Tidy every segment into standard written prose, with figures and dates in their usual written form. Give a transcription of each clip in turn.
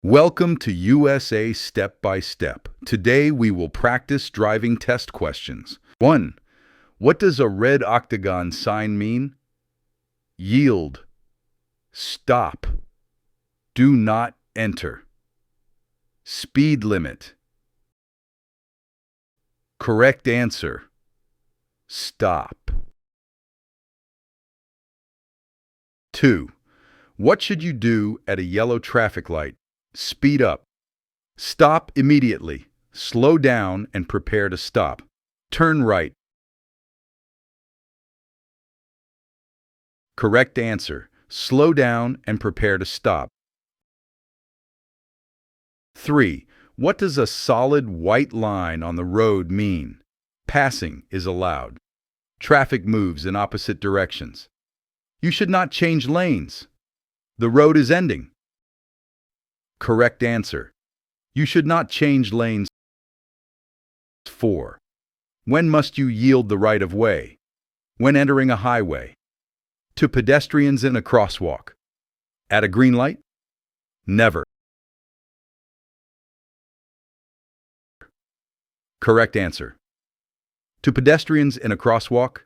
Welcome to USA Step by Step. Today we will practice driving test questions. 1. What does a red octagon sign mean? Yield. Stop. Do not enter. Speed limit. Correct answer. Stop. 2. What should you do at a yellow traffic light? Speed up. Stop immediately. Slow down and prepare to stop. Turn right. Correct answer. Slow down and prepare to stop. 3. What does a solid white line on the road mean? Passing is allowed. Traffic moves in opposite directions. You should not change lanes. The road is ending. Correct answer. You should not change lanes. 4. When must you yield the right of way? When entering a highway. To pedestrians in a crosswalk. At a green light? Never. Correct answer. To pedestrians in a crosswalk?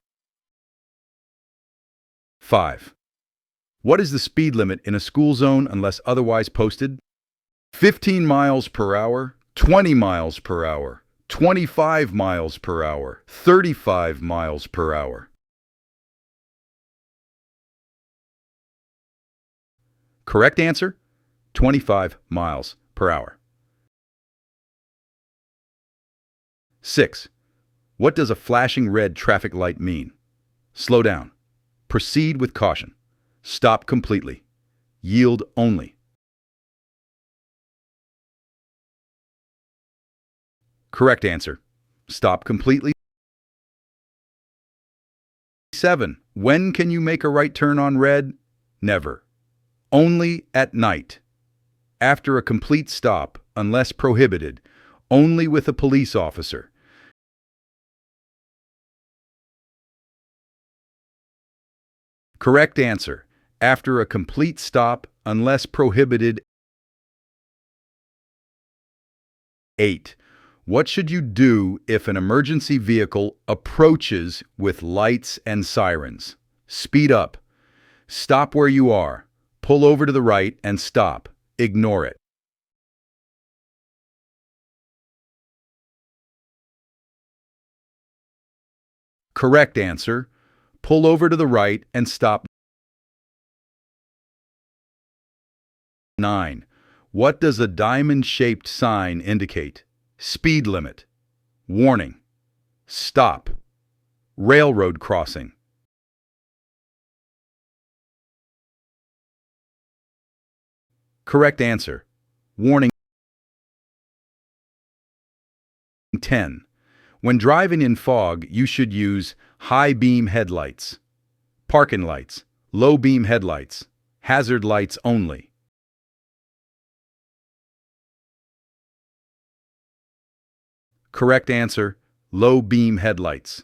5. What is the speed limit in a school zone unless otherwise posted? 15 miles per hour, 20 miles per hour, 25 miles per hour, 35 miles per hour. Correct answer, 25 miles per hour. 6. What does a flashing red traffic light mean? Slow down. Proceed with caution. Stop completely. Yield only. Correct answer. Stop completely. 7. When can you make a right turn on red? Never. Only at night. After a complete stop, unless prohibited. Only with a police officer. Correct answer. After a complete stop, unless prohibited. 8. What should you do if an emergency vehicle approaches with lights and sirens? Speed up. Stop where you are. Pull over to the right and stop. Ignore it. Correct answer. Pull over to the right and stop. 9. What does a diamond-shaped sign indicate? Speed limit. Warning. Stop. Railroad crossing. Correct answer. Warning. 10. When driving in fog, you should use high beam headlights, parking lights, low beam headlights, hazard lights only. Correct answer, low beam headlights.